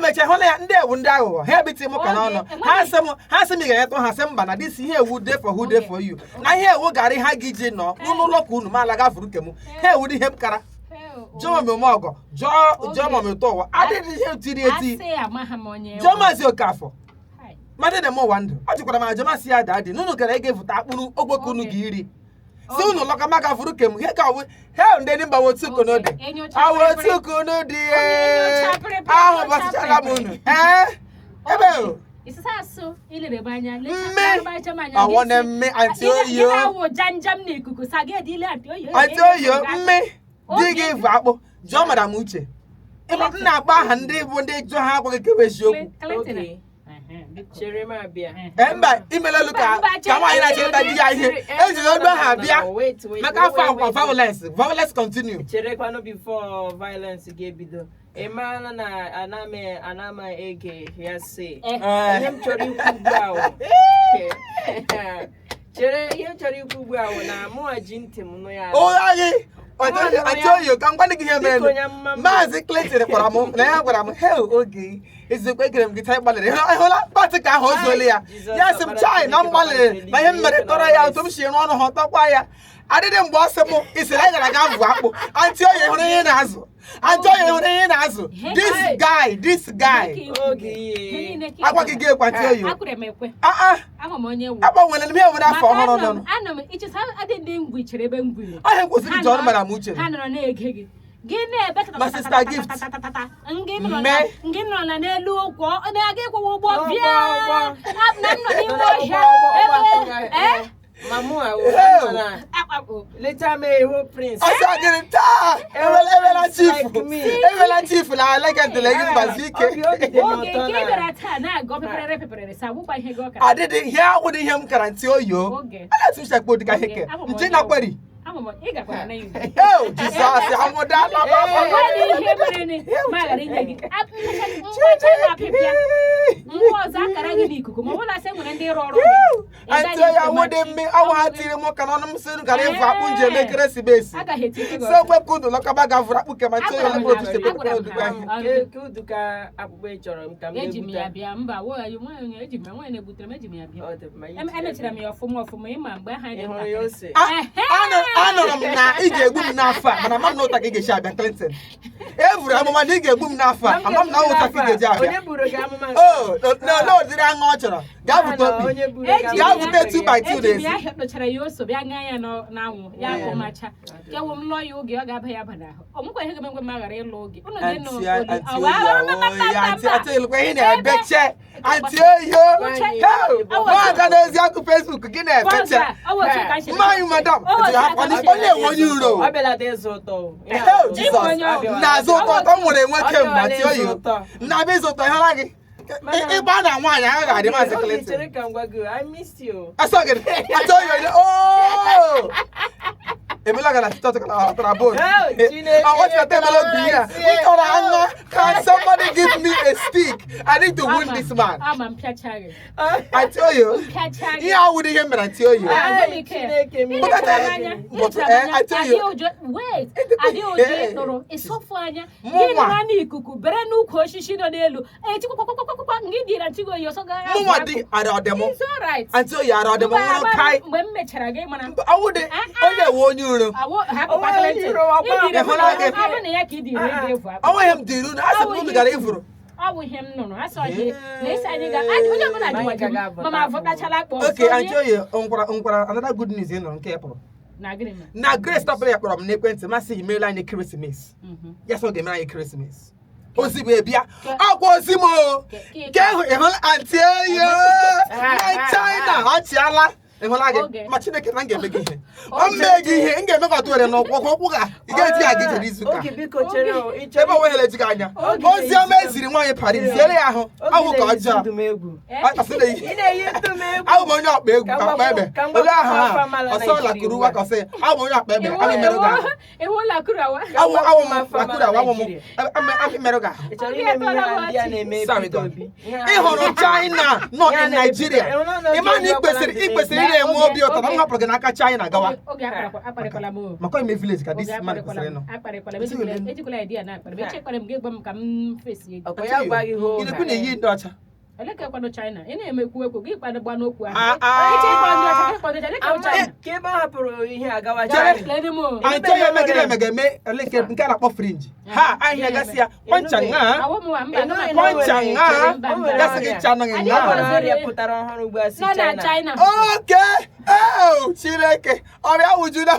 meche hola nde wu ndị aghụghọ ha ebiti mụ ka n'ọnụ ha sị m ga-enyetụ ha sị mba na this ihe ewu dey for who dey for you na ihe ewu garị ha gị je nọ n'ụlọ ka unu ma ala gafuru kem ha ewu ihe m kara jọọ m ọgọ jọọ m ụtọ ụwa adịghị ihe tiri eti jọọ maazị Okafọ mmadụ na-eme ụwa ndụ ọ jụkwara m ajọmasị ya dadị n'ụnụ gara ị ga-evụta akpụrụ ogboko unu ga iri si unu lọka maka furu kem ihe ka ọwụ he ndị mba wotu konode awotu konode ahụ gbasachara m unu ebe o I na mme anti oyo anti oyo mme dị gị bụ akpụ jụọ madam Uche ịma m na-akpọ aha ndị bụ ndị jụọ ha akwaghị kebe eziokwu mba imelelu ka nwaanyị na-achịrịta di ya ihe ejiri olu ha bịa maka afọ akwa violence continue cherekwanụ before violence ga-ebido ịmara na anama ege ya si ihe m chọrọ ikwu ugbu ahụ chere ihe m chọrọ ikwu ugbu ahụ na mụwa ji ntị m nụ ya Antonio ka ngwa gị ihe mere Maazị Clinton kpọrọ m na ya gwara m oge ezekwe egere m gị taa gbalịrị ịhụla pati ka ahụ ozuole ya ya sị m chai na m gbalịrị na ihe m mere tọrọ ya otu m si rụọ ọnụ ha tọkwa ya adịdị mgbe ọ sị m isiri anyị gara aga mbụ akpụ Antonio hụrụ ihe na-azụ Antonio hụrụ ihe na-azụ this guy agwa gị gị ekwe Antonio agbanwere m ihe obodo afọ ọhụrụ nọ ahịa kwụsịrị iji ọrụ mara m Uche ma sista gift ngị nọ na n'elu ụkwụ ọ na-aga ịkwụwa ụgbọ bịa na nọ n'ime ọhịa later me who prince asa gịnị taa ewela chief na legend legend bazike adịdị ihe awụdị ihe m kara ntị oyo a na-atụ nchakpo dịka heke nche na kweri Jesus, anọrọ m na ị ga-egbu m n'afọ a mana m na ụta ka ị ga-esi abịa Clinton evuru amụma na ị ga-egbu m n'afọ a ama m na ụta ka ị ga-eji abịa n'odiri aṅụ ọ chọrọ gaa bute okpi gaa bute 2x2 na-esi atịlụkwa ihe na-ebeche anti oyo nwaada n'ozi akụ Facebook gị na-ebeche mmanyị madam onye onye uro na-azụ ụtọ ọ nwere enwe kemgbe anti oyo na-abịa ịzụ ụtọ ịhụla gị ịgba na nwaanyị agha ga-adị Maazị Clinton asọ gị anti oyo emela gana tọtara bone what you tell me here can somebody give me a stick I need to win this man I tell you here would him I tell you but I tell you wait it's so funny ikuku bere nu ko shishi no n'elu ngidi na tigo yo so ga mama di ara demo it's all right until you are demo kai mgbe m mechara gị mana I would onye wo onye uro I him diru na asa mu gara ifuru him no asa je na isa anyị ga onye mụ na dị mama avọtachala akpọ okay Anjoye onkwara another good news in nke epụrụ na Grace stop ya kpọrọ m n'ekwentị masị email anyị Christmas ya so ga-eme anyị Christmas ozi bụ ebia akwa ozi mo ke ịhụ Aunty Oyo na China achịala ịhụla gị ma Chineke na ga-eme gị ihe ọ mee gị ihe m ga-eme ka tụwere n'ọkwụkwọ ga ị ga-eji ya gị jere izu ka ebe o wehere eji gị anya ozi ọma eziri nwaanyị Paris ziere ya ahụ ahụ ka ọjọọ ahụ m onye ọkpa egwu akpa ebe ole ahụ ha ọsọ lakụrụ ụwa ka ọsị ahụ m onye ọkpa ebe amị merụ gị ahụ awụ m lakụrụ awa amị merụ gị ahụ ị hụrụ China nọ na Nigeria ịma na ị kwesịrị na-enwe obi ụtọ na m hapụrụ gị n'aka China gawa Oge akparịkwala m. maka ime village ka dis Oge man kwesịrị ịnọ akparịkwala m. Ejikwala idea na akparị. Echekwara m gị gwa m ka m fesi. Ọkwa ya gwa gị hoo. ị na-ekwu na iyi ndị ọcha Elekekwanụ China. Ị na-emekwu ekwu gị kwadogba n'okwu ahụ. Eche ịkwa ndị ọcha gị kwadogba China. Ka ebe ọ hapụrụ ihe agawa Chere. China. Lady mo. Ante ya megide emegeme eleke nke a na-akpọ fringe ha ahịa gasị ya kwancha nga Awo m wa mba. kwancha nga gasị gị cha nọ Ọ nga nwere ọrịa pụtara ọhụrụ ugbu a si Nọ na China. China. oke Chineke ọrịa wuju na